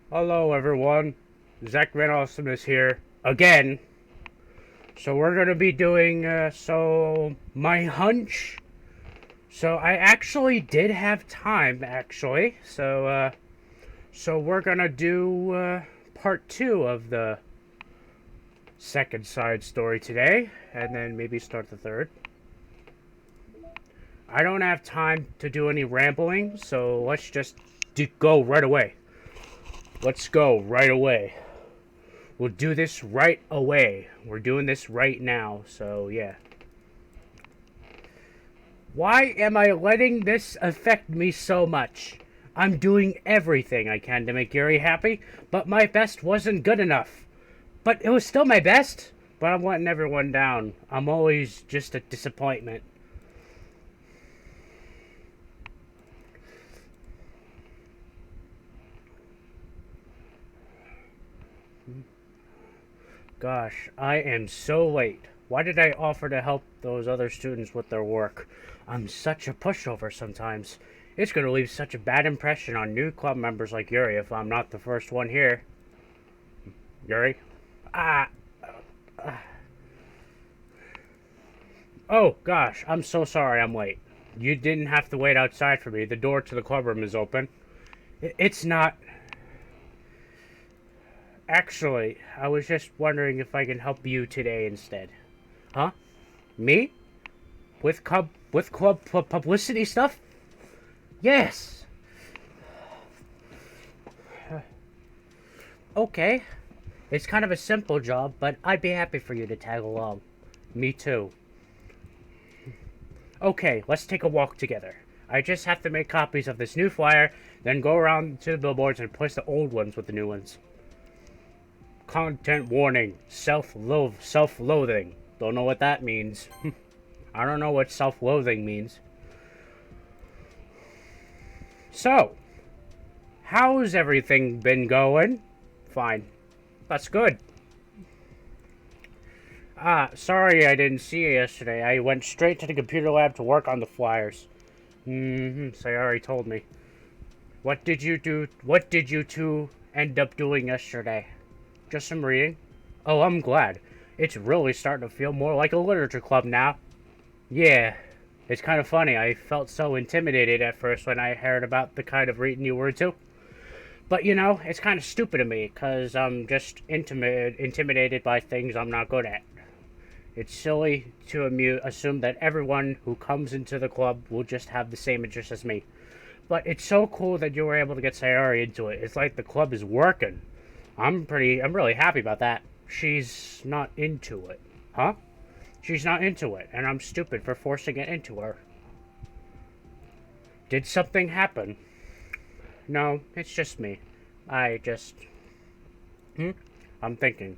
Hello everyone, ZGN Awesomeness here, again. So we're gonna be doing, my hunch. So I actually did have time, actually. So we're gonna do, part 2 of the second side story today, and then maybe start the third. I don't have time to do any rambling, so let's just go right away. Let's go right away. We'll do this right away. We're doing this right now, so yeah. Why am I letting this affect me so much? I'm doing everything I can to make Yuri happy, but my best wasn't good enough. But it was still my best. But I'm letting everyone down. I'm always just a disappointment. Gosh, I am so late. Why did I offer to help those other students with their work? I'm such a pushover sometimes. It's going to leave such a bad impression on new club members like Yuri if I'm not the first one here. Yuri? Ah. Oh, gosh, I'm so sorry I'm late. You didn't have to wait outside for me. The door to the clubroom is open. It's not... Actually, I was just wondering if I can help you today instead. Huh? Me? With club publicity stuff? Yes. Okay. It's kind of a simple job, but I'd be happy for you to tag along. Me too. Okay, let's take a walk together. I just have to make copies of this new flyer, then go around to the billboards and place the old ones with the new ones. Content warning. Self-loathing. Don't know what that means. I don't know what self-loathing means. So, how's everything been going? Fine. That's good. Sorry I didn't see you yesterday. I went straight to the computer lab to work on the flyers. Sayori told me. What did you do? What did you two end up doing yesterday? Just some reading. Oh, I'm glad. It's really starting to feel more like a literature club now. Yeah. It's kind of funny. I felt so intimidated at first when I heard about the kind of reading you were into. But, you know, it's kind of stupid of me, because I'm just intimidated by things I'm not good at. It's silly to assume that everyone who comes into the club will just have the same interests as me. But it's so cool that you were able to get Sayori into it. It's like the club is working. I'm really happy about that. She's not into it. Huh? She's not into it, and I'm stupid for forcing it into her. Did something happen? No, it's just me. I just... I'm thinking.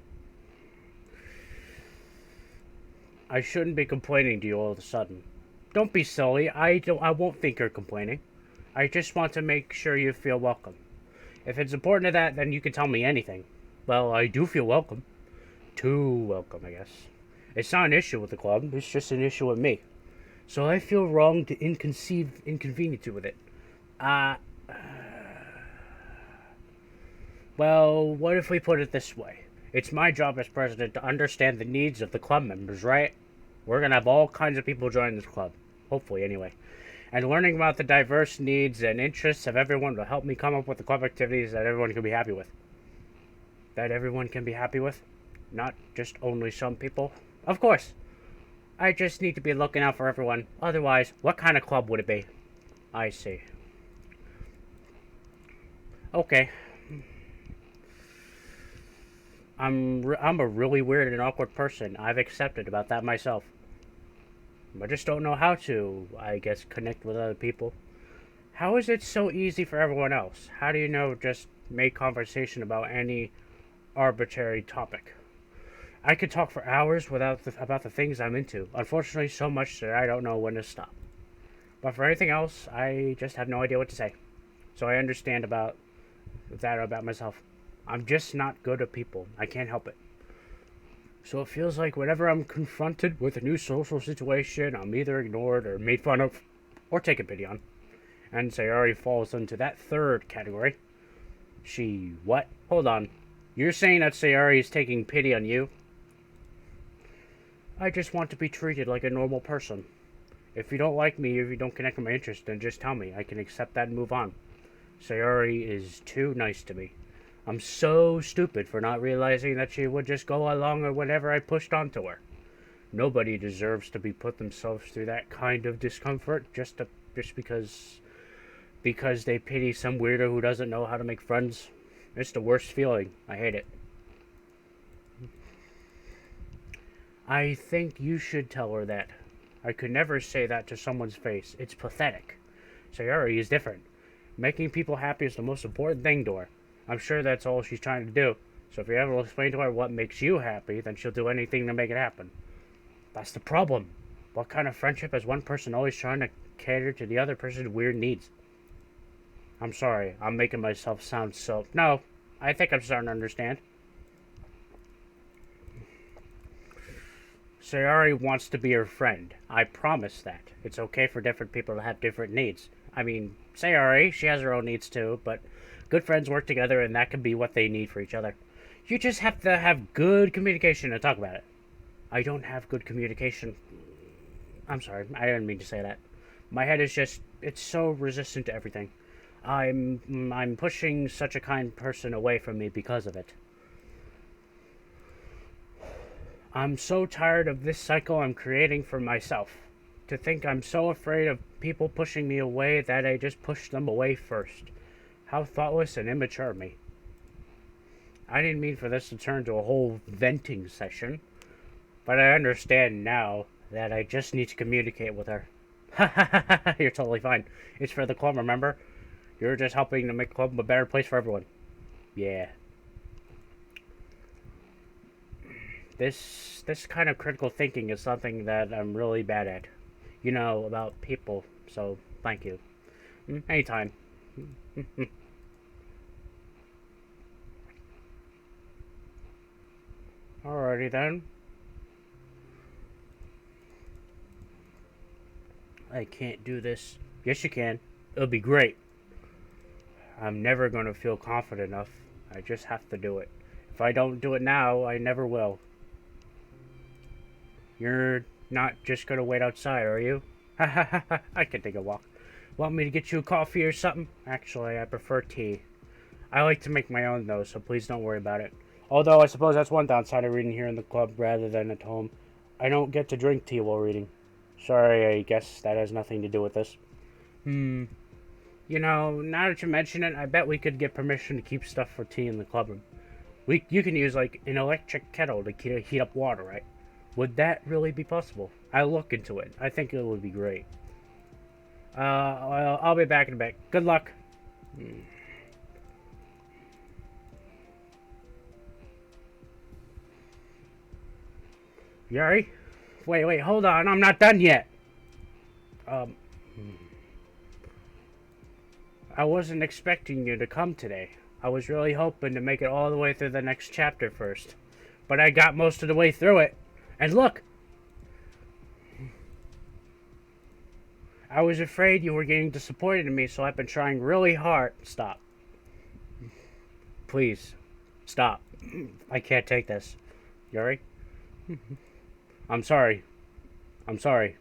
I shouldn't be complaining to you all of a sudden. Don't be silly. I won't think you're complaining. I just want to make sure you feel welcome. If it's important to that, then you can tell me anything. Well, I do feel welcome. Too welcome, I guess. It's not an issue with the club. It's just an issue with me. So I feel wrong to inconvenience you with it. Well, what if we put it this way? It's my job as president to understand the needs of the club members, right? We're gonna have all kinds of people join this club. Hopefully, anyway. And learning about the diverse needs and interests of everyone will help me come up with the club activities that everyone can be happy with. That everyone can be happy with? Not just only some people? Of course. I just need to be looking out for everyone. Otherwise, what kind of club would it be? I see. Okay. I'm a really weird and awkward person. I've accepted about that myself. I just don't know how to, I guess, connect with other people. How is it so easy for everyone else? How do you know just make conversation about any arbitrary topic? I could talk for hours about the things I'm into. Unfortunately, so much that I don't know when to stop. But for anything else, I just have no idea what to say. So I understand about that about myself. I'm just not good at people. I can't help it. So it feels like whenever I'm confronted with a new social situation, I'm either ignored or made fun of, or taken pity on. And Sayori falls into that third category. She what? Hold on. You're saying that Sayori is taking pity on you? I just want to be treated like a normal person. If you don't like me, if you don't connect with my interest, then just tell me. I can accept that and move on. Sayori is too nice to me. I'm so stupid for not realizing that she would just go along with whatever I pushed onto her. Nobody deserves to be put themselves through that kind of discomfort just because they pity some weirdo who doesn't know how to make friends. It's the worst feeling. I hate it. I think you should tell her that. I could never say that to someone's face. It's pathetic. Sayori is different. Making people happy is the most important thing to her. I'm sure that's all she's trying to do. So if you ever explain to her what makes you happy, then she'll do anything to make it happen. That's the problem. What kind of friendship is one person always trying to cater to the other person's weird needs? I'm sorry, I'm making myself sound so... No, I think I'm starting to understand. Sayori wants to be her friend. I promise that. It's okay for different people to have different needs. I mean, Sayori, she has her own needs too, but good friends work together and that can be what they need for each other. You just have to have good communication and talk about it. I don't have good communication. I'm sorry, I didn't mean to say that. My head is just, it's so resistant to everything. I'm pushing such a kind person away from me because of it. I'm so tired of this cycle I'm creating for myself. To think I'm so afraid of people pushing me away that I just push them away first. How thoughtless and immature of me. I didn't mean for this to turn to a whole venting session, but I understand now that I just need to communicate with her. You're totally fine. It's for the club, remember? You're just helping to make the club a better place for everyone. Yeah. This kind of critical thinking is something that I'm really bad at. You know, about people, so thank you. Anytime. Alrighty then. I can't do this. Yes, you can. It'll be great. I'm never going to feel confident enough. I just have to do it. If I don't do it now, I never will. You're not just going to wait outside, are you? I can take a walk. Want me to get you a coffee or something? Actually, I prefer tea. I like to make my own, though, so please don't worry about it. Although, I suppose that's one downside of reading here in the club rather than at home. I don't get to drink tea while reading. Sorry, I guess that has nothing to do with this. You know, now that you mention it, I bet we could get permission to keep stuff for tea in the clubroom. You can use, like, an electric kettle to heat up water, right? Would that really be possible? I'll look into it. I think it would be great. Well, I'll be back in a bit. Good luck. Yuri? Wait, hold on. I'm not done yet. I wasn't expecting you to come today. I was really hoping to make it all the way through the next chapter first. But I got most of the way through it. And look! I was afraid you were getting disappointed in me, so I've been trying really hard. Stop. Please. Stop. I can't take this. Yuri? I'm sorry. I'm sorry.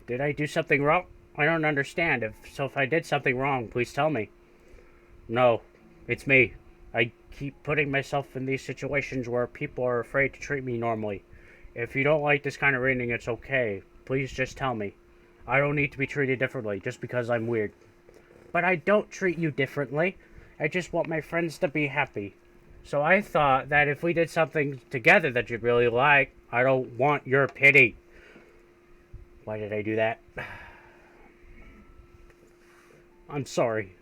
Did I do something wrong? I don't understand. If I did something wrong, please tell me. No. It's me. I keep putting myself in these situations where people are afraid to treat me normally. If you don't like this kind of reading, it's okay. Please just tell me. I don't need to be treated differently just because I'm weird. But I don't treat you differently. I just want my friends to be happy. So I thought that if we did something together that you'd really like, I don't want your pity. Why did I do that? I'm sorry.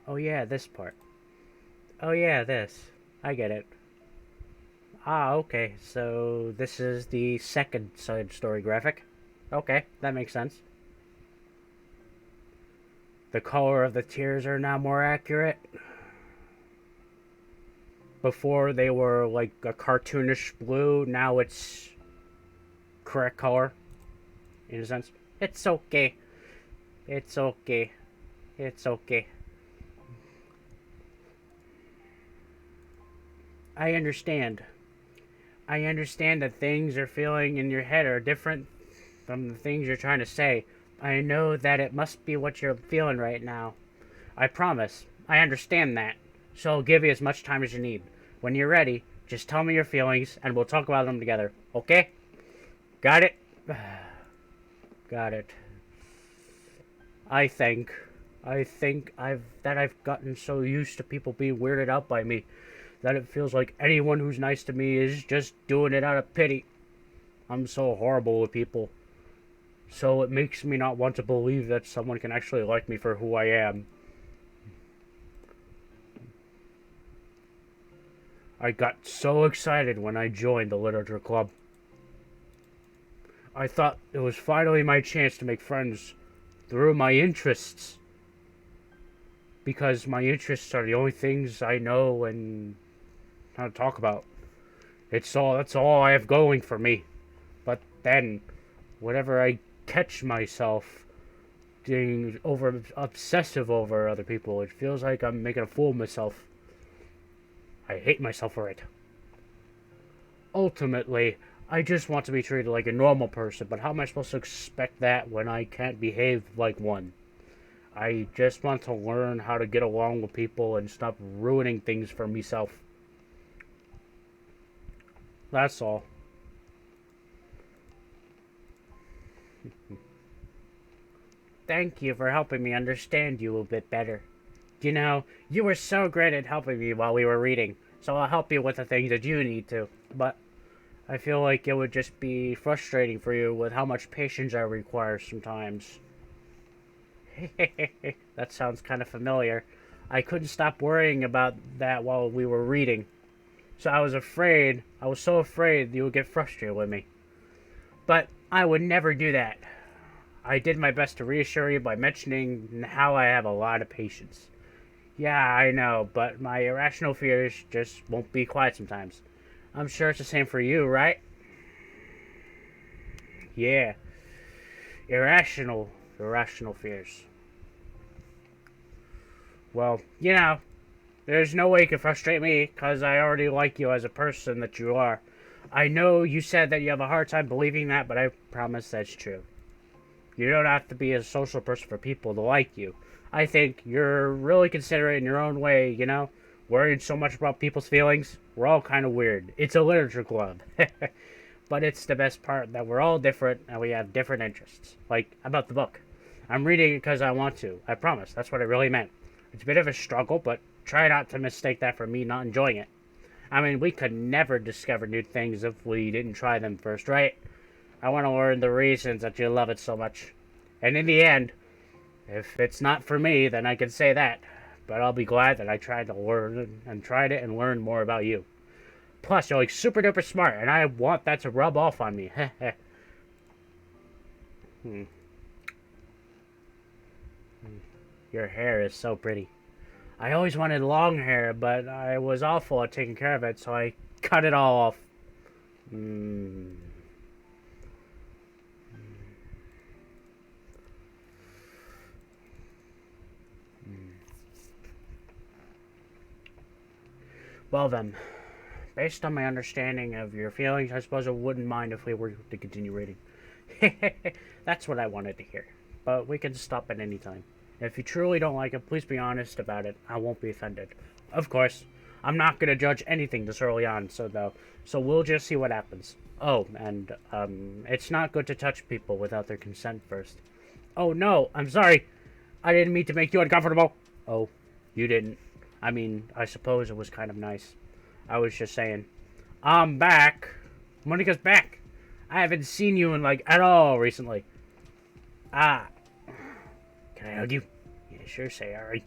Oh yeah, this part. Oh yeah, this. I get it. Ah, okay. So this is the second side story graphic. Okay, that makes sense. The color of the tears are now more accurate. Before they were like a cartoonish blue, now it's correct color, in a sense. It's okay. It's okay. It's okay. I understand. I understand that things you're feeling in your head are different from the things you're trying to say. I know that it must be what you're feeling right now. I promise. I understand that. So I'll give you as much time as you need. When you're ready, just tell me your feelings and we'll talk about them together. Okay? Got it? Got it. I think I've gotten so used to people being weirded out by me that it feels like anyone who's nice to me is just doing it out of pity. I'm so horrible with people. So it makes me not want to believe that someone can actually like me for who I am. I got so excited when I joined the literature club. I thought it was finally my chance to make friends through my interests. Because my interests are the only things I know and how to talk about. That's all I have going for me. But then, whenever I catch myself being obsessive over other people, it feels like I'm making a fool of myself. I hate myself for it. Ultimately, I just want to be treated like a normal person, but how am I supposed to expect that when I can't behave like one? I just want to learn how to get along with people and stop ruining things for myself. That's all. Thank you for helping me understand you a bit better. You know, you were so great at helping me while we were reading, so I'll help you with the things that you need to. But I feel like it would just be frustrating for you with how much patience I require sometimes. That sounds kind of familiar. I couldn't stop worrying about that while we were reading. So I was so afraid you would get frustrated with me. But I would never do that. I did my best to reassure you by mentioning how I have a lot of patience. Yeah, I know, but my irrational fears just won't be quiet sometimes. I'm sure it's the same for you, right? Yeah. Irrational fears. Well, you know, there's no way you can frustrate me, because I already like you as a person that you are. I know you said that you have a hard time believing that, but I promise that's true. You don't have to be a social person for people to like you. I think you're really considerate in your own way, you know? Worried so much about people's feelings. We're all kind of weird. It's a literature club. But it's the best part that we're all different and we have different interests. Like, about the book. I'm reading it because I want to. I promise. That's what I really meant. It's a bit of a struggle, but try not to mistake that for me not enjoying it. I mean, we could never discover new things if we didn't try them first, right? I want to learn the reasons that you love it so much. And in the end, if it's not for me, then I can say that. But I'll be glad that I tried it and learned more about you. Plus, you're like super duper smart, and I want that to rub off on me. Your hair is so pretty. I always wanted long hair, but I was awful at taking care of it, so I cut it all off. Well then, based on my understanding of your feelings, I suppose I wouldn't mind if we were to continue reading. That's what I wanted to hear. But we can stop at any time. If you truly don't like it, please be honest about it. I won't be offended. Of course, I'm not going to judge anything this early on, so we'll just see what happens. Oh, and, it's not good to touch people without their consent first. Oh, no, I'm sorry. I didn't mean to make you uncomfortable. Oh, you didn't. I mean, I suppose it was kind of nice. I was just saying. I'm back. Monica's back. I haven't seen you in, at all recently. Ah. Can I hug you? Yeah, sure, Sayori.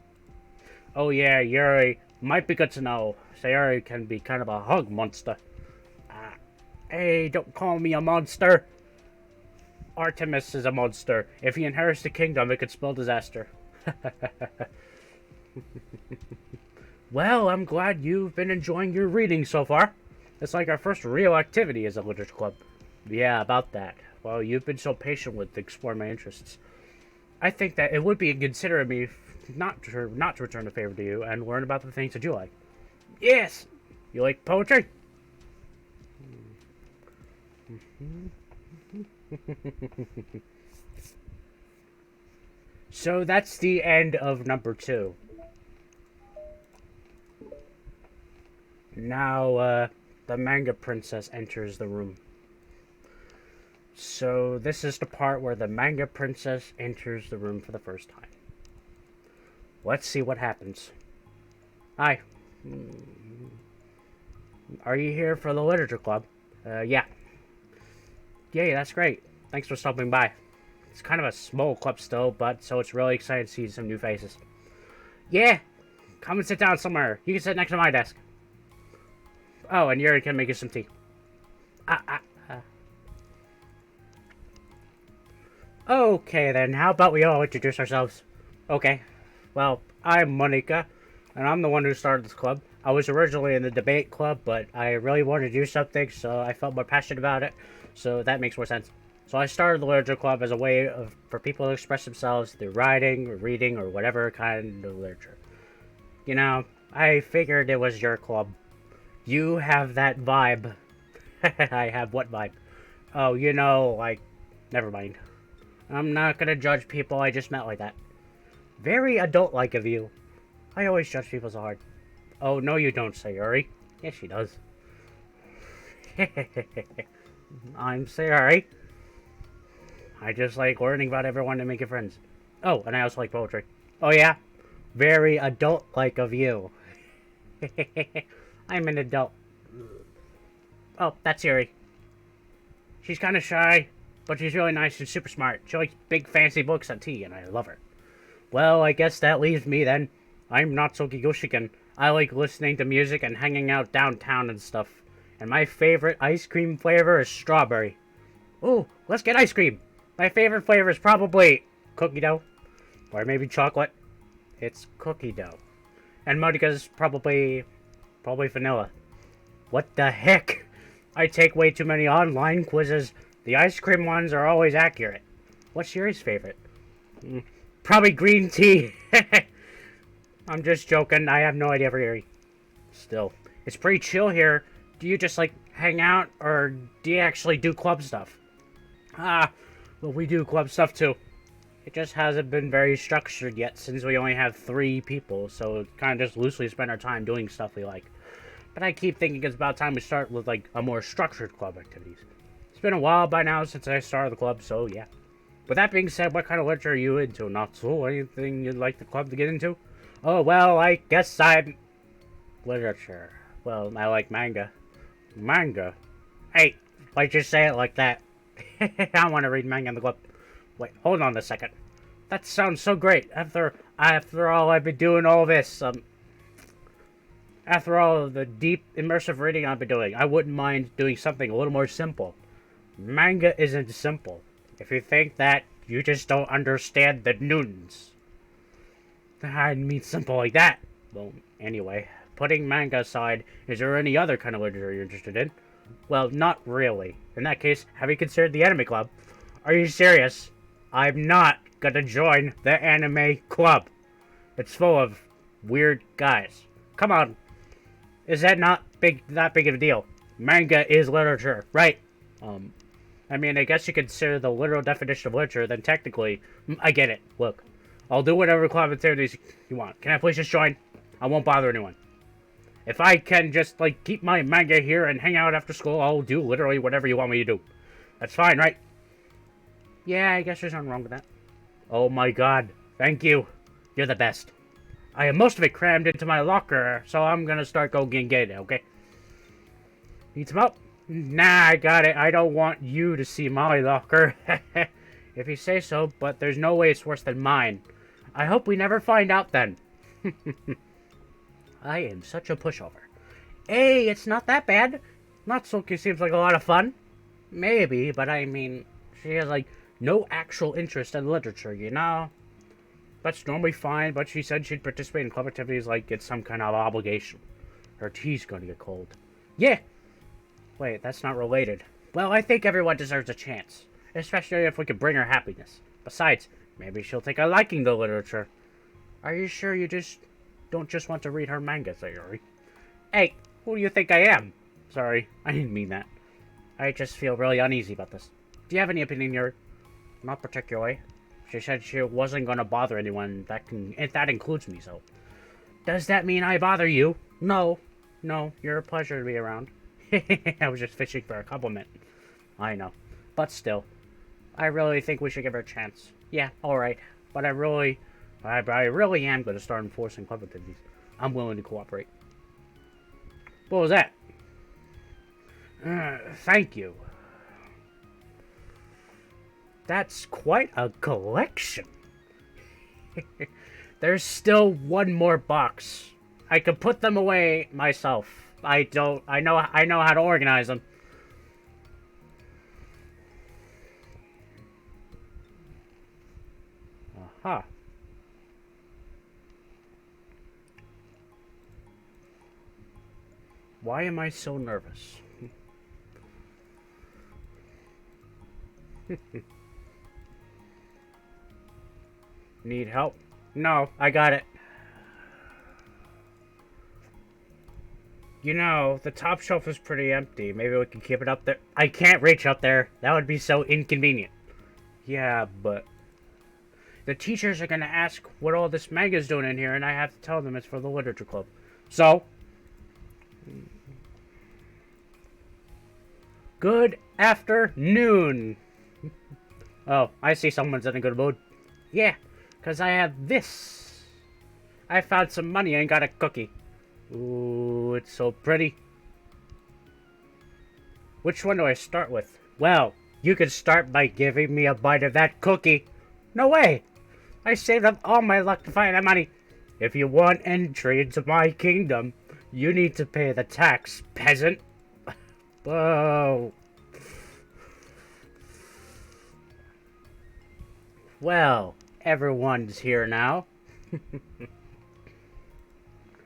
Oh, yeah, Yuri. Might be good to know. Sayori can be kind of a hug monster. Hey, don't call me a monster. Artemis is a monster. If he inherits the kingdom, it could spell disaster. Well, I'm glad you've been enjoying your reading so far. It's like our first real activity as a literature club. Yeah, about that. Well, you've been so patient with exploring my interests. I think that it would be inconsiderate of me not to return the favor to you and learn about the things that you like. Yes! You like poetry? So that's the end of number 2. Now, the manga princess enters the room. So this is the part where the manga princess enters the room for the first time. Let's see what happens. Hi. Are you here for the literature club? Yeah. Yay, that's great. Thanks for stopping by. It's kind of a small club still, but so it's really exciting to see some new faces. Yeah. Come and sit down somewhere. You can sit next to my desk. Oh, and Yuri can make you some tea. Okay then, how about we all introduce ourselves? Okay. Well, I'm Monica, and I'm the one who started this club. I was originally in the debate club, but I really wanted to do something, so I felt more passionate about it, so that makes more sense. So I started the literature club as a way for people to express themselves through writing, or reading, or whatever kind of literature. You know, I figured it was your club. You have that vibe. I have what vibe? Oh, you know, like, never mind. I'm not gonna judge people I just met like that. Very adult-like of you. I always judge people so hard. Oh, no you don't, Sayuri. Yes, she does. I'm Sayuri. I just like learning about everyone and making friends. Oh, and I also like poetry. Oh, yeah? Very adult-like of you. I'm an adult. Oh, that's Yuri. She's kind of shy, but she's really nice and super smart. She likes big fancy books and tea, and I love her. Well, I guess that leaves me then. I'm Natsuki Goshiken. I like listening to music and hanging out downtown and stuff. And my favorite ice cream flavor is strawberry. Ooh, let's get ice cream. My favorite flavor is probably cookie dough. Or maybe chocolate. It's cookie dough. And Monica's probably vanilla. What the heck? I take way too many online quizzes. The ice cream ones are always accurate. What's yours favorite? Probably green tea. I'm just joking. I have no idea for Yuri. Still, it's pretty chill here. Do you just like hang out, or do you actually do club stuff? Well, we do club stuff too. It just hasn't been very structured yet since we only have 3 people, so kind of just loosely spend our time doing stuff we like. But I keep thinking it's about time we start with like a more structured club activities. It's been a while by now since I started the club, so yeah. With that being said, what kind of literature are you into, Natsu? Anything you'd like the club to get into? Oh, well, I guess I'm... literature. Well, I like manga. Manga? Hey, why'd you say it like that? I want to read manga in the club. Wait, hold on a second. That sounds so great. After all I've been doing all this, after all of the deep, immersive reading I've been doing, I wouldn't mind doing something a little more simple. Manga isn't simple. If you think that, you just don't understand the nuance. I didn't mean simple like that. Well, anyway, putting manga aside, is there any other kind of literature you're interested in? Well, not really. In that case, have you considered the anime club? Are you serious? I'm not gonna join the anime club. It's full of weird guys. Come on. Is that not that big of a deal? Manga is literature, right? I mean, I guess you consider the literal definition of literature, then technically, I get it. Look, I'll do whatever club activities you want. Can I please just join? I won't bother anyone. If I can just, like, keep my manga here and hang out after school, I'll do literally whatever you want me to do. That's fine, right? Yeah, I guess there's nothing wrong with that. Oh my god. Thank you. You're the best. I have most of it crammed into my locker, so I'm gonna start going and get it, okay? Need some help? Nah, I got it. I don't want you to see my locker. If you say so, but there's no way it's worse than mine. I hope we never find out then. I am such a pushover. Hey, it's not that bad. Natsuki seems like a lot of fun. Maybe, but I mean, she has like no actual interest in literature, you know? That's normally fine, but she said she'd participate in club activities like it's some kind of obligation. Her tea's gonna get cold. Yeah! Wait, that's not related. Well, I think everyone deserves a chance, especially if we can bring her happiness. Besides, maybe she'll take a liking to literature. Are you sure you don't just want to read her manga, Sayori? Hey, who do you think I am? Sorry, I didn't mean that. I just feel really uneasy about this. Do you have any opinion, Yuri? Not particularly. She said she wasn't gonna bother anyone. That includes me, so. Does that mean I bother you? No. No, you're a pleasure to be around. I was just fishing for a compliment. I know. But still, I really think we should give her a chance. Yeah, alright. But I really am gonna start enforcing club activities. I'm willing to cooperate. What was that? Thank you. That's quite a collection. There's still one more box. I could put them away myself. I know how to organize them. Aha. Why am I so nervous? Need help? No, I got it. You know, the top shelf is pretty empty. Maybe we can keep it up there. I can't reach up there. That would be so inconvenient. Yeah, but the teachers are gonna ask what all this manga's doing in here, and I have to tell them it's for the literature club. So, good afternoon. Oh, I see someone's in a good mood. Yeah, because I have this. I found some money and got a cookie. Ooh, it's so pretty. Which one do I start with? Well, you could start by giving me a bite of that cookie. No way! I saved up all my luck to find that money. If you want entry into my kingdom, you need to pay the tax, peasant. Whoa. Well, everyone's here now.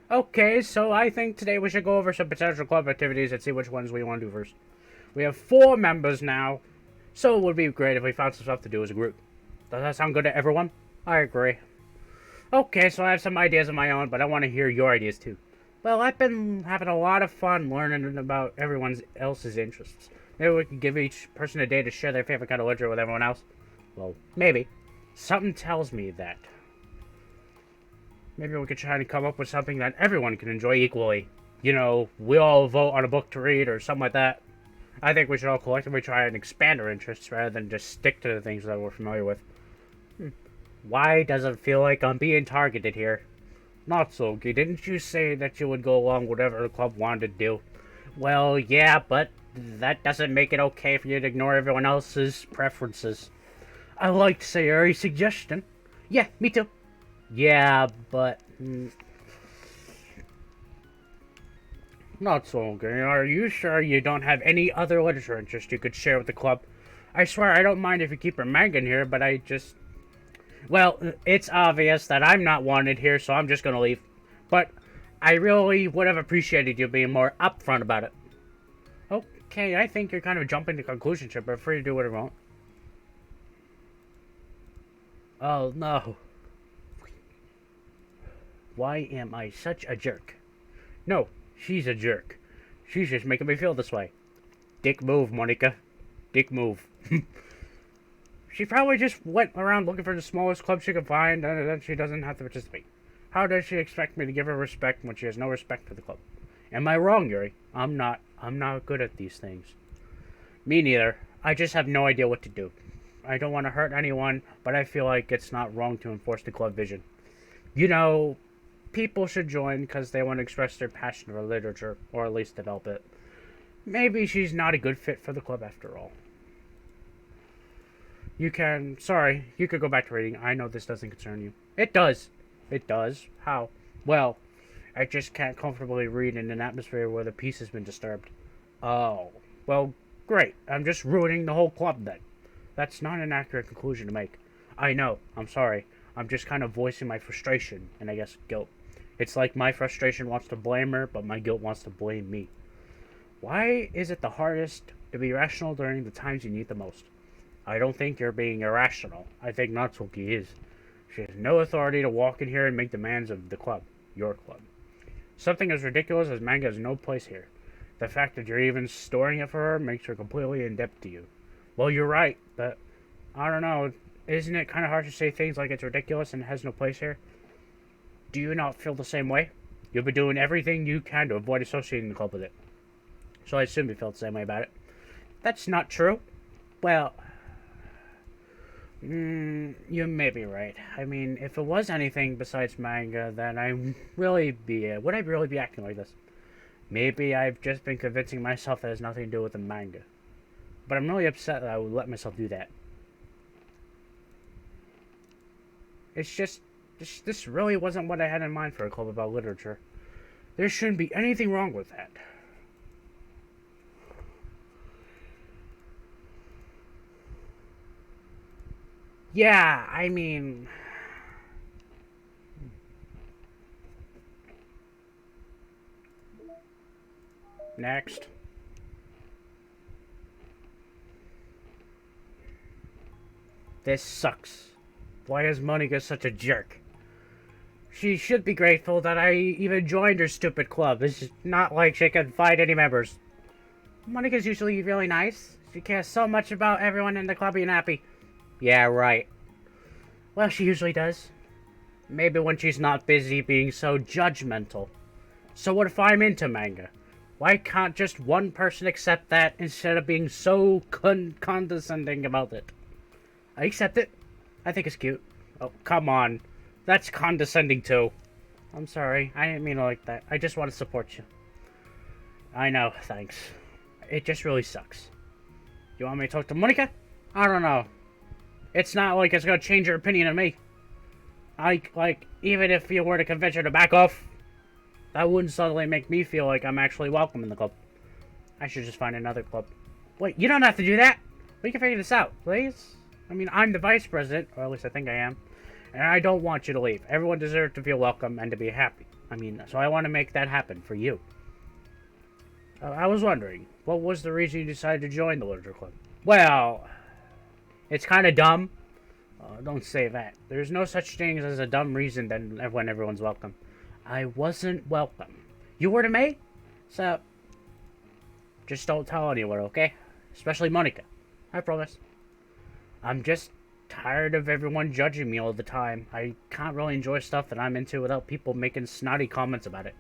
Okay, so I think today we should go over some potential club activities and see which ones we want to do first. We have 4 members now, so it would be great if we found some stuff to do as a group. Does that sound good to everyone? I agree. Okay, so I have some ideas of my own, but I want to hear your ideas too. Well, I've been having a lot of fun learning about everyone else's interests. Maybe we can give each person a day to share their favorite kind of literature with everyone else. Well, maybe. Something tells me that. Maybe we could try to come up with something that everyone can enjoy equally. You know, we all vote on a book to read or something like that. I think we should all collectively try and expand our interests rather than just stick to the things that we're familiar with. Why does it feel like I'm being targeted here? Not so, didn't you say that you would go along with whatever the club wanted to do? Well, yeah, but that doesn't make it okay for you to ignore everyone else's preferences. I liked Sayori's suggestion. Yeah, me too. Yeah, but... Not so okay. Are you sure you don't have any other literature interest you could share with the club? I swear I don't mind if you keep your manga in here, but I just... Well, it's obvious that I'm not wanted here, so I'm just gonna leave. But I really would have appreciated you being more upfront about it. Okay, I think you're kind of jumping to conclusions here, but free to do whatever you want. Oh, no. Why am I such a jerk? No, she's a jerk. She's just making me feel this way. Dick move, Monica. Dick move. She probably just went around looking for the smallest club she could find, and then she doesn't have to participate. How does she expect me to give her respect when she has no respect for the club? Am I wrong, Yuri? I'm not good at these things. Me neither. I just have no idea what to do. I don't want to hurt anyone, but I feel like it's not wrong to enforce the club vision. You know, people should join because they want to express their passion for literature, or at least develop it. Maybe she's not a good fit for the club after all. You could go back to reading. I know this doesn't concern you. It does. It does. How? Well, I just can't comfortably read in an atmosphere where the peace has been disturbed. Oh. Well, great. I'm just ruining the whole club then. That's not an accurate conclusion to make. I know. I'm sorry. I'm just kind of voicing my frustration, and I guess guilt. It's like my frustration wants to blame her, but my guilt wants to blame me. Why is it the hardest to be rational during the times you need the most. I don't think you're being irrational. I think Natsuki is. She has no authority to walk in here and make demands of the club. Your club. Something as ridiculous as manga has no place here. The fact that you're even storing it for her makes her completely in debt to you. Well, you're right, but I don't know. Isn't it kind of hard to say things like it's ridiculous and has no place here? Do you not feel the same way? You've been doing everything you can to avoid associating the club with it. So I assume you felt the same way about it. That's not true. Well, you may be right. I mean, if it was anything besides manga, then would I really be acting like this? Maybe I've just been convincing myself that it has nothing to do with the manga. But I'm really upset that I would let myself do that. It's just, this really wasn't what I had in mind for a club about literature. There shouldn't be anything wrong with that. Yeah, I mean... Next. This sucks. Why is Monica such a jerk? She should be grateful that I even joined her stupid club. It's not like she can find any members. Monica's usually really nice. She cares so much about everyone in the club being happy. Yeah, right. Well, she usually does. Maybe when she's not busy being so judgmental. So what if I'm into manga? Why can't just one person accept that instead of being so condescending about it? I accept it. I think it's cute. Oh, come on. That's condescending too. I'm sorry. I didn't mean it like that. I just want to support you. I know. Thanks. It just really sucks. You want me to talk to Monica? I don't know. It's not like it's gonna change your opinion of me. Even if you were to convince her to back off, that wouldn't suddenly make me feel like I'm actually welcome in the club. I should just find another club. Wait, you don't have to do that. We can figure this out, please. I mean, I'm the vice president, or at least I think I am, and I don't want you to leave. Everyone deserves to feel welcome and to be happy. I mean, so I want to make that happen for you. I was wondering, what was the reason you decided to join the literature club? Well, it's kind of dumb. Don't say that. There's no such thing as a dumb reason when everyone's welcome. I wasn't welcome. You were to me? So, just don't tell anyone, okay? Especially Monica. I promise. I'm just tired of everyone judging me all the time. I can't really enjoy stuff that I'm into without people making snotty comments about it.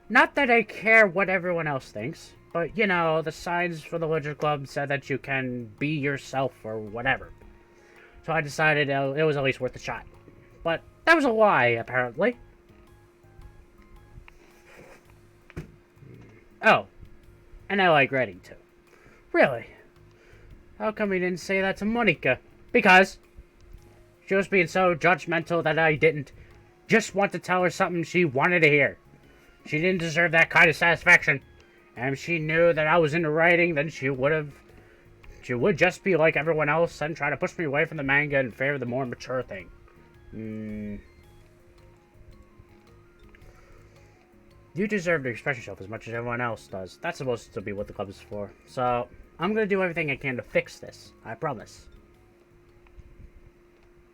Not that I care what everyone else thinks, but, you know, the signs for the literature club said that you can be yourself or whatever. So I decided it was at least worth a shot. But that was a lie, apparently. Oh, and I like writing too. Really? How come you didn't say that to Monica? Because she was being so judgmental that I didn't just want to tell her something she wanted to hear. She didn't deserve that kind of satisfaction. And if she knew that I was into writing, then she would just be like everyone else and try to push me away from the manga and favor the more mature thing. You deserve to express yourself as much as everyone else does. That's supposed to be what the club is for. So, I'm gonna do everything I can to fix this. I promise.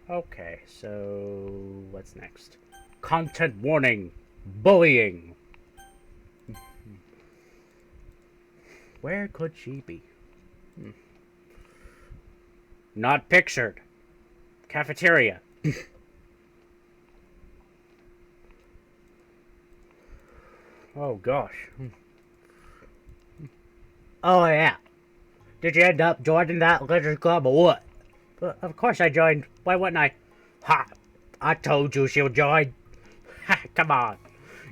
Okay, so what's next? Content warning. Bullying. Where could she be? Not pictured. Cafeteria. Oh gosh. Oh yeah. Did you end up joining that literature club or what? Of course I joined. Why wouldn't I? Ha! I told you she'll join. Ha! Come on.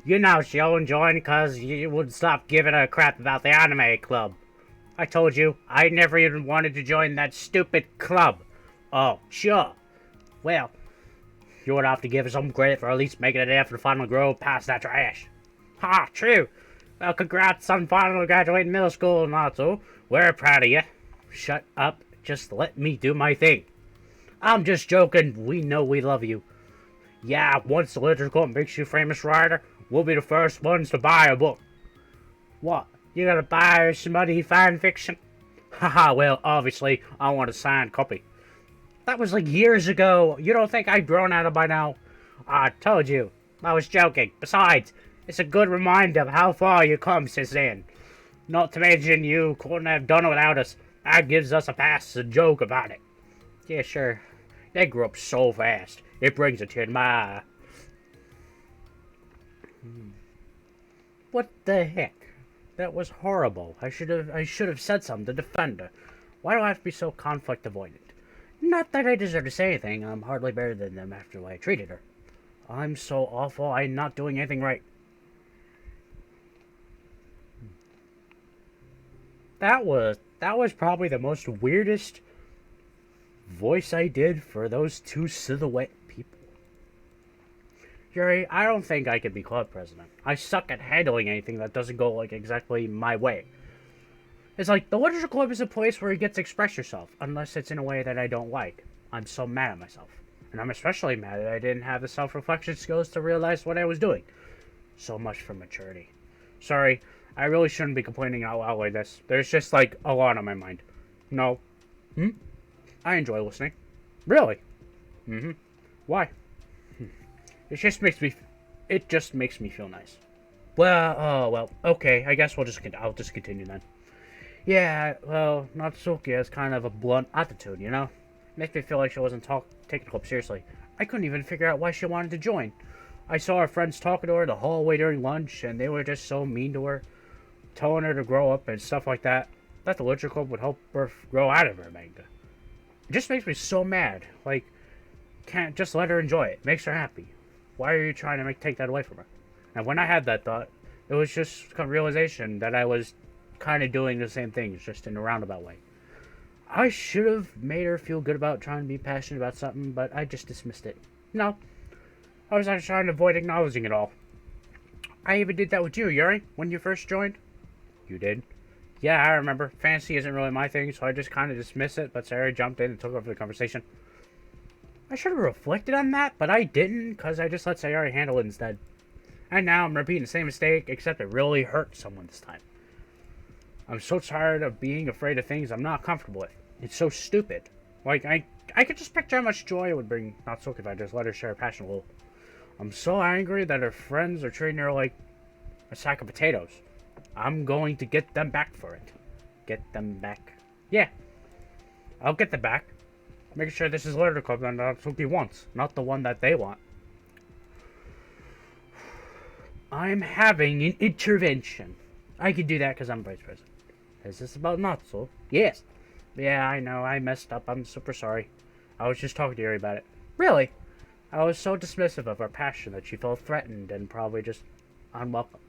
You know she'll join because you wouldn't stop giving her crap about the anime club. I told you, I never even wanted to join that stupid club. Oh, sure. Well, you would have to give her some credit for at least making it there for the final grow past that trash. Ha, true. Well, congrats on finally graduating middle school, Natsu. We're proud of you. Shut up. Just let me do my thing. I'm just joking. We know we love you. Yeah, once the literature club makes you famous writer, we'll be the first ones to buy a book. What? You gonna buy her smutty fan fiction? Haha, well, obviously, I want a signed copy. That was like years ago. You don't think I've grown out of by now? I told you. I was joking. Besides, it's a good reminder of how far you come since then. Not to mention you couldn't have done it without us. That gives us a pass to joke about it. Yeah, sure. They grew up so fast. It brings a tear to my eye. What the heck? That was horrible. I should have said something to defend her. Why do I have to be so conflict avoidant? Not that I deserve to say anything. I'm hardly better than them after the way I treated her. I'm so awful. I'm not doing anything right. That was probably the most weirdest voice I did for those two silhouette people. Jerry, I don't think I could be club president. I suck at handling anything that doesn't go like exactly my way. It's like the literature club is a place where you get to express yourself, unless it's in a way that I don't like. I'm so mad at myself. And I'm especially mad that I didn't have the self-reflection skills to realize what I was doing. So much for maturity. Sorry, I really shouldn't be complaining out loud like this. There's just like a lot on my mind. No. I enjoy listening. Really? Why? It just makes me feel nice. Well, oh well, okay. I guess I'll just continue then. Yeah, well, Natsuki has kind of a blunt attitude, you know? Makes me feel like she wasn't taking the club seriously. I couldn't even figure out why she wanted to join. I saw her friends talking to her the hallway during lunch, and they were just so mean to her, telling her to grow up and stuff like that. That the literature club would help her grow out of her manga. It just makes me so mad. Like, can't just let her enjoy it. Makes her happy. Why are you trying to take that away from her? And when I had that thought, it was just a realization that I was kind of doing the same things, just in a roundabout way. I should have made her feel good about trying to be passionate about something, but I just dismissed it. No, I was actually trying to avoid acknowledging it all. I even did that with you, Yuri, when you first joined. You did? Yeah, I remember. Fantasy isn't really my thing, so I just kind of dismissed it, but Sarah jumped in and took over the conversation. I should have reflected on that, but I didn't, because I just let Sayori handle it instead. And now I'm repeating the same mistake, except it really hurt someone this time. I'm so tired of being afraid of things I'm not comfortable with. It's so stupid. Like, I could just picture how much joy it would bring Natsuki if I just let her share her passion a little. I'm so angry that her friends are treating her like a sack of potatoes. I'm going to get them back for it. Get them back. Yeah, I'll get them back. Make sure this is literature club that Natsuki wants, not the one that they want. I'm having an intervention. I can do that because I'm vice president. Is this about Natsu? Yes. Yeah, I know. I messed up. I'm super sorry. I was just talking to Yuri about it. Really? I was so dismissive of her passion that she felt threatened and probably just unwelcome.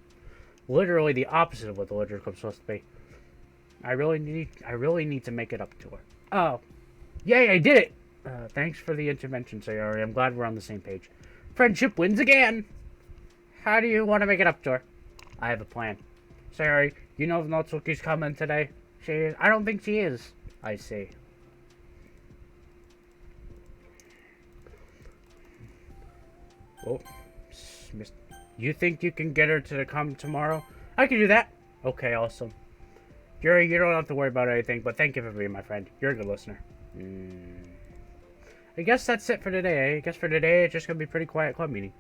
Literally the opposite of what the literature club's supposed to be. I really need to make it up to her. Oh. Yay, I did it! Thanks for the intervention, Sayori. I'm glad we're on the same page. Friendship wins again! How do you want to make it up to her? I have a plan. Sayori, you know if Natsuki's coming today? She is. I don't think she is. I see. Oh, you think you can get her to come tomorrow? I can do that. Okay, awesome. Yuri, you don't have to worry about anything, but thank you for being my friend. You're a good listener. I guess that's it for today, eh? I guess for today, it's just gonna be a pretty quiet club meeting.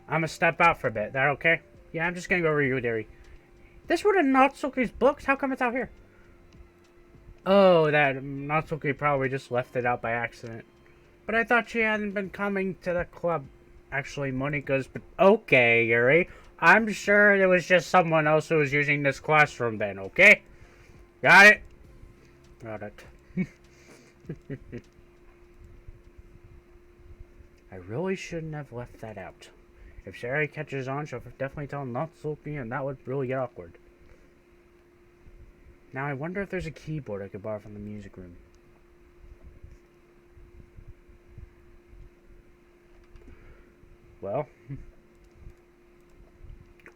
I'm gonna step out for a bit. That okay? Yeah, I'm just gonna go review Yuri. This one of Natsuki's books? How come it's out here? Oh, that Natsuki probably just left it out by accident. But I thought she hadn't been coming to the club. Actually, Monika's... But okay, Yuri. I'm sure it was just someone else who was using this classroom then, okay? Got it? Got it. I really shouldn't have left that out. If Sarah catches on, she'll definitely tell Natsuki, and that would really get awkward. Now, I wonder if there's a keyboard I could borrow from the music room. Well,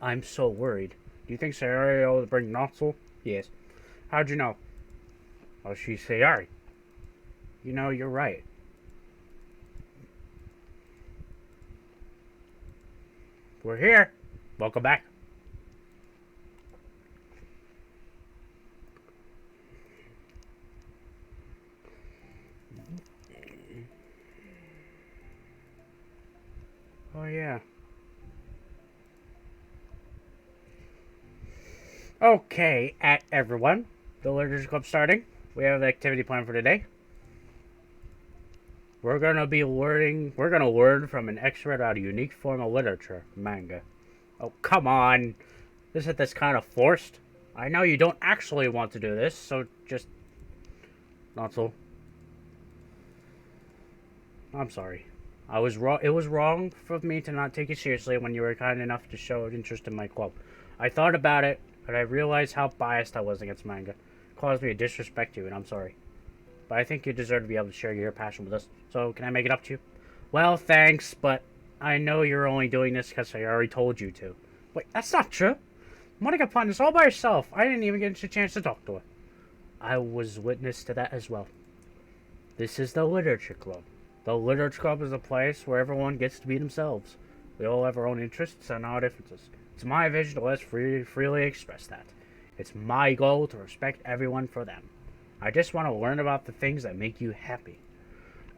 I'm so worried. Do you think Sayori will bring Natsu? Yes. How'd you know? Oh, she's Sayori. You know, you're right. We're here. Welcome back. Oh, yeah. Okay, everyone. The Literature Club starting. We have an activity plan for today. We're gonna learn from an expert about a unique form of literature, manga. Oh, come on. Isn't this kind of forced? I know you don't actually want to do this, so just... Not so. I'm sorry. I was wrong. It was wrong for me to not take you seriously when you were kind enough to show interest in my club. I thought about it, but I realized how biased I was against manga. It caused me to disrespect you, and I'm sorry. But I think you deserve to be able to share your passion with us. So, can I make it up to you? Well, thanks, but I know you're only doing this because I already told you to. Wait, that's not true. Monica planned this all by herself. I didn't even get a chance to talk to her. I was witness to that as well. This is the Literature Club. The Literature Club is a place where everyone gets to be themselves. We all have our own interests and our differences. It's my vision to let us freely express that. It's my goal to respect everyone for them. I just want to learn about the things that make you happy.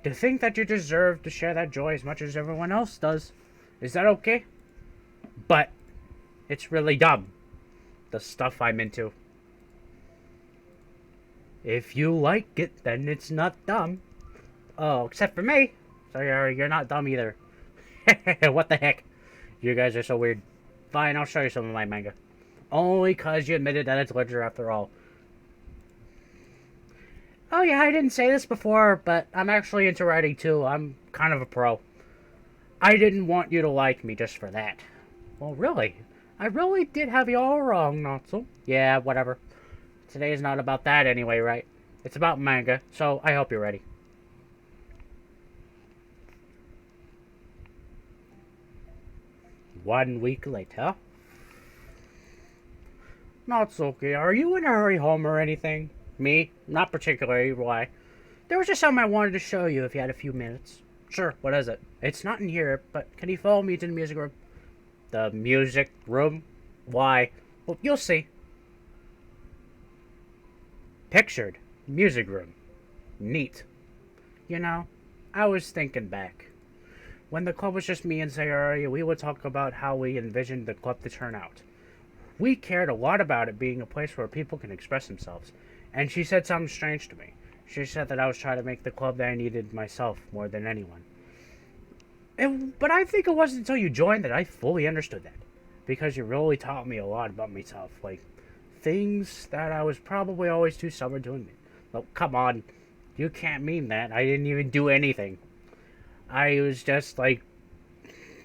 To think that you deserve to share that joy as much as everyone else does. Is that okay? But it's really dumb. The stuff I'm into. If you like it, then it's not dumb. Oh, except for me. So you're not dumb either. What the heck? You guys are so weird. Fine, I'll show you some of my manga. Only cause you admitted that it's literature after all. Oh yeah, I didn't say this before, but I'm actually into writing too. I'm kind of a pro. I didn't want you to like me just for that. Well, really? I really did have you all wrong, Natsu. Yeah, whatever. Today is not about that anyway, right? It's about manga, so I hope you're ready. One week later. Natsuki, are you in a hurry home or anything? Me? Not particularly. Why? There was just something I wanted to show you if you had a few minutes. Sure, what is it? It's not in here, but can you follow me to the music room? The music room? Why? Well, you'll see. Pictured. Music room. Neat. You know, I was thinking back. When the club was just me and Sayori, we would talk about how we envisioned the club to turn out. We cared a lot about it being a place where people can express themselves. And she said something strange to me. She said that I was trying to make the club that I needed myself more than anyone. But I think it wasn't until you joined that I fully understood that. Because you really taught me a lot about myself. Like, things that I was probably always too stubborn to admit. Well, come on. You can't mean that. I didn't even do anything. I was just, like,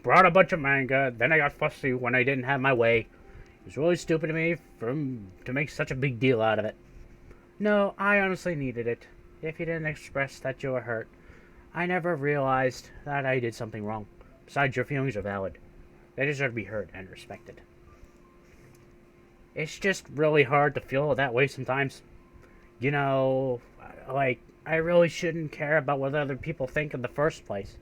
brought a bunch of manga. Then I got fussy when I didn't have my way. It was really stupid of me to make such a big deal out of it. No, I honestly needed it. If you didn't express that you were hurt, I never realized that I did something wrong. Besides, your feelings are valid. They deserve to be heard and respected. It's just really hard to feel that way sometimes. You know, like, I really shouldn't care about what other people think in the first place.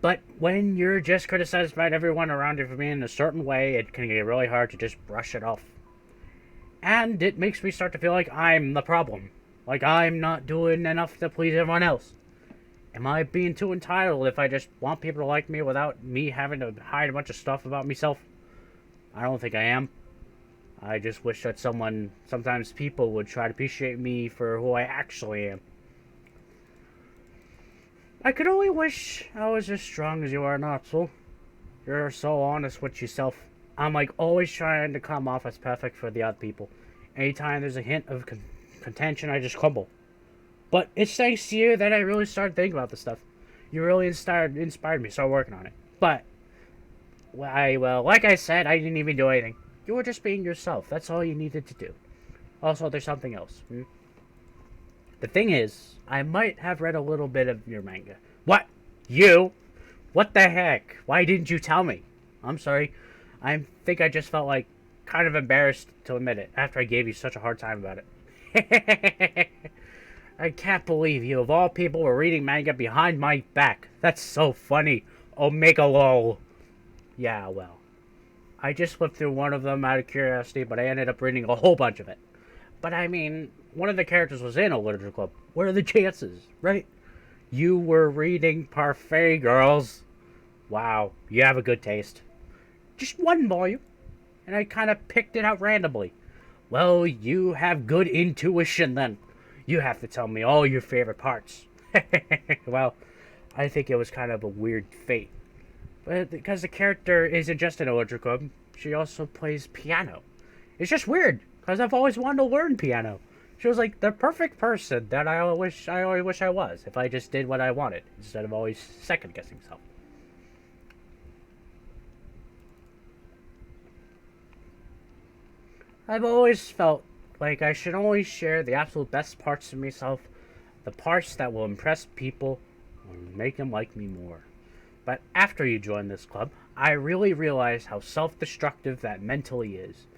But when you're just criticized by everyone around you for being in a certain way, it can get really hard to just brush it off. And it makes me start to feel like I'm the problem. Like I'm not doing enough to please everyone else. Am I being too entitled if I just want people to like me without me having to hide a bunch of stuff about myself? I don't think I am. I just wish that sometimes people would try to appreciate me for who I actually am. I could only wish I was as strong as you are, Natsu. You're so honest with yourself. I'm like always trying to come off as perfect for the other people. Anytime there's a hint of contention, I just crumble. But it's thanks to you that I really started thinking about this stuff. You really inspired me to start working on it. But, well, like I said, I didn't even do anything. You were just being yourself. That's all you needed to do. Also, there's something else. The thing is, I might have read a little bit of your manga. What? You? What the heck? Why didn't you tell me? I'm sorry. I think I just felt like kind of embarrassed to admit it after I gave you such a hard time about it. I can't believe you, of all people, were reading manga behind my back. That's so funny. Omega lol. Yeah, well. I just flipped through one of them out of curiosity, but I ended up reading a whole bunch of it. But I mean, one of the characters was in a literature club. What are the chances, right? You were reading Parfait Girls. Wow, you have a good taste. Just one volume. And I kind of picked it out randomly. Well, you have good intuition then. You have to tell me all your favorite parts. Well, I think it was kind of a weird fate. But because the character isn't just an electric club, she also plays piano. It's just weird, because I've always wanted to learn piano. She was like the perfect person that I always wish I was, if I just did what I wanted, instead of always second-guessing myself. I've always felt like I should only share the absolute best parts of myself, the parts that will impress people or make them like me more. But after you join this club, I really realized how self-destructive that mentally is.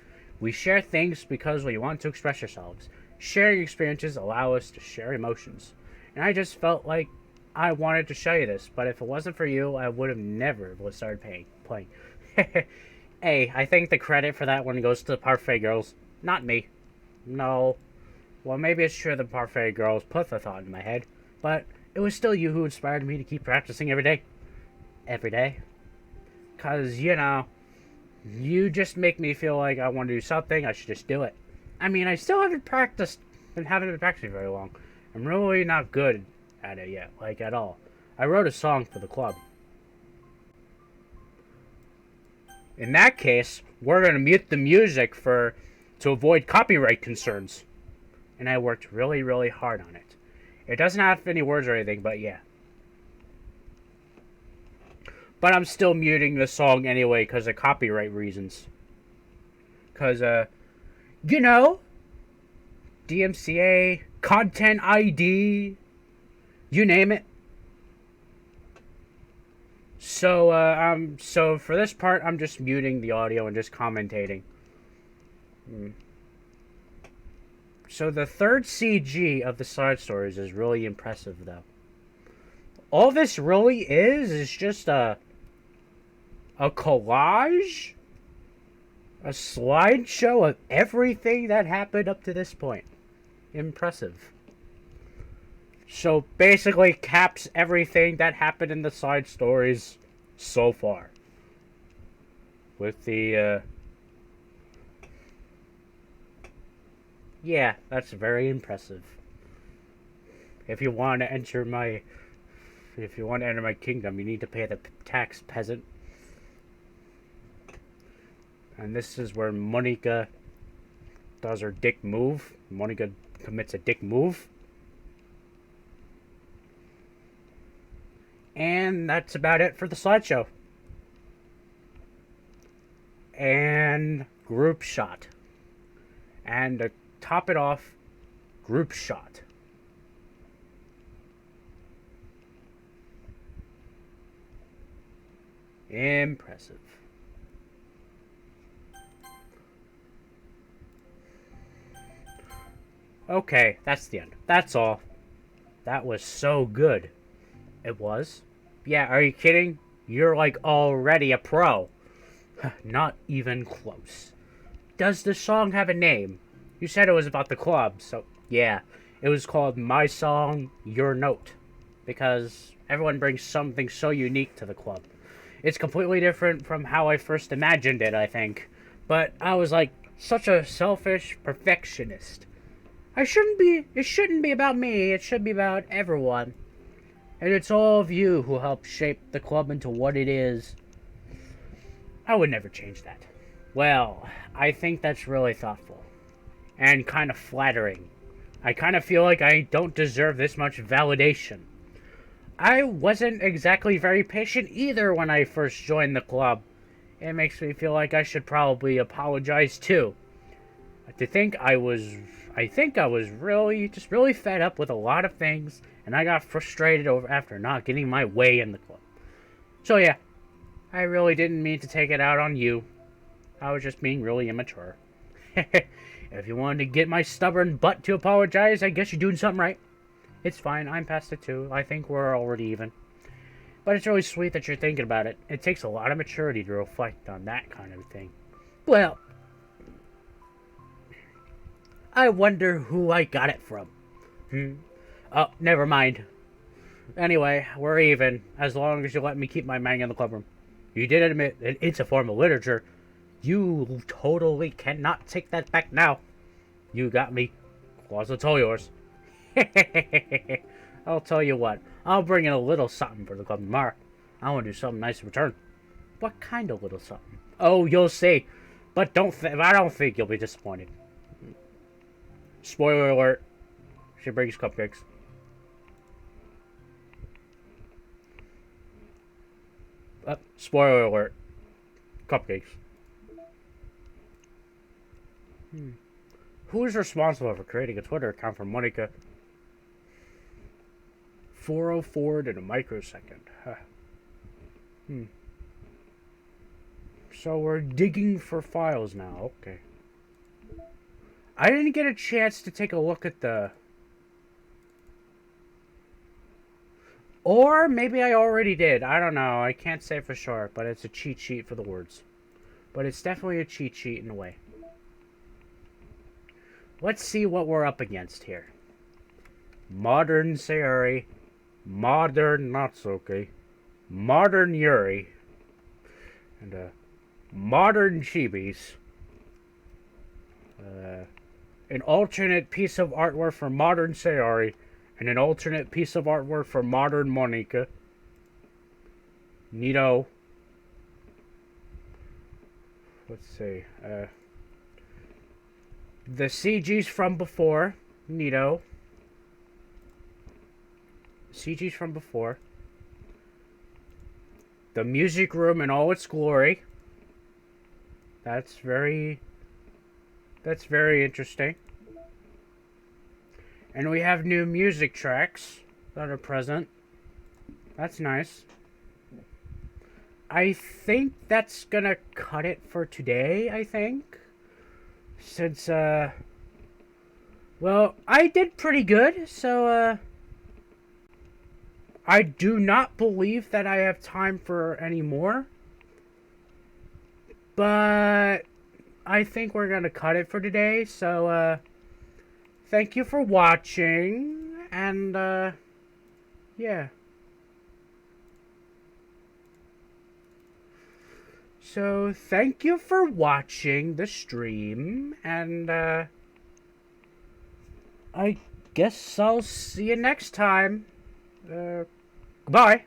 We share things because we want to express ourselves. Sharing experiences allow us to share emotions. And I just felt like I wanted to show you this, but if it wasn't for you, I would have never started playing. Hey, I think the credit for that one goes to the Parfait Girls, not me. No. Well, maybe it's true the Parfait Girls put the thought in my head, but it was still you who inspired me to keep practicing every day. Every day. 'Cause, you just make me feel like I want to do something, I should just do it. I mean, I still haven't been practicing very long. I'm really not good at it yet, like at all. I wrote a song for the club. In that case, we're gonna mute the music to avoid copyright concerns. And I worked really, really hard on it. It doesn't have any words or anything, but yeah. But I'm still muting the song anyway because of copyright reasons. Because, DMCA, Content ID, you name it. So for this part, I'm just muting the audio and just commentating. So the third CG of the side stories is really impressive, though. All this really is just a collage, a slideshow of everything that happened up to this point. Impressive. So basically caps everything that happened in the side stories so far. With the, yeah, that's very impressive. If you want to enter my kingdom, you need to pay the tax, peasant. And this is where Monica does her dick move. Monica commits a dick move. And that's about it for the slideshow. And group shot. And to top it off, group shot. Impressive. Okay, that's the end. That's all. That was so good. It was? Yeah, are you kidding? You're like already a pro. Not even close. Does the song have a name? You said it was about the club, so yeah. It was called My Song, Your Note. Because everyone brings something so unique to the club. It's completely different from how I first imagined it, I think. But I was like such a selfish perfectionist. It shouldn't be about me, it should be about everyone. And it's all of you who helped shape the club into what it is. I would never change that. Well, I think that's really thoughtful. And kind of flattering. I kind of feel like I don't deserve this much validation. I wasn't exactly very patient either when I first joined the club. It makes me feel like I should probably apologize too. I think I was really fed up with a lot of things, and I got frustrated after not getting my way in the club. So yeah, I really didn't mean to take it out on you. I was just being really immature. If you wanted to get my stubborn butt to apologize, I guess you're doing something right. It's fine, I'm past it too. I think we're already even. But it's really sweet that you're thinking about it. It takes a lot of maturity to reflect on that kind of thing. Well, I wonder who I got it from. Oh, never mind. Anyway, we're even, as long as you let me keep my manga in the club room. You did admit it's a form of literature. You totally cannot take that back now. You got me. Closet's all yours. I'll tell you what. I'll bring in a little something for the club tomorrow. I want to do something nice in return. What kind of little something? Oh, you'll see. But I don't think you'll be disappointed. Spoiler alert. She brings cupcakes. Spoiler alert. Cupcakes. Who is responsible for creating a Twitter account for Monica? 404 in a microsecond. Huh. So we're digging for files now. Okay. I didn't get a chance to take a look at the... Or maybe I already did. I don't know. I can't say for sure. But it's a cheat sheet for the words. But it's definitely a cheat sheet in a way. Let's see what we're up against here. Modern Sayori. Modern Natsuki. Modern Yuri. And modern Chibis. An alternate piece of artwork for modern Sayori. And an alternate piece of artwork for modern Monica. Neato. Let's see. The CGs from before. Neato. CGs from before. The music room in all its glory. That's very interesting. And we have new music tracks that are present. That's nice. I think that's gonna cut it for today, I think. Since, well, I did pretty good, so, I do not believe that I have time for any more. But I think we're gonna cut it for today, so, thank you for watching, and, yeah. So, thank you for watching the stream, and, I guess I'll see you next time. Goodbye.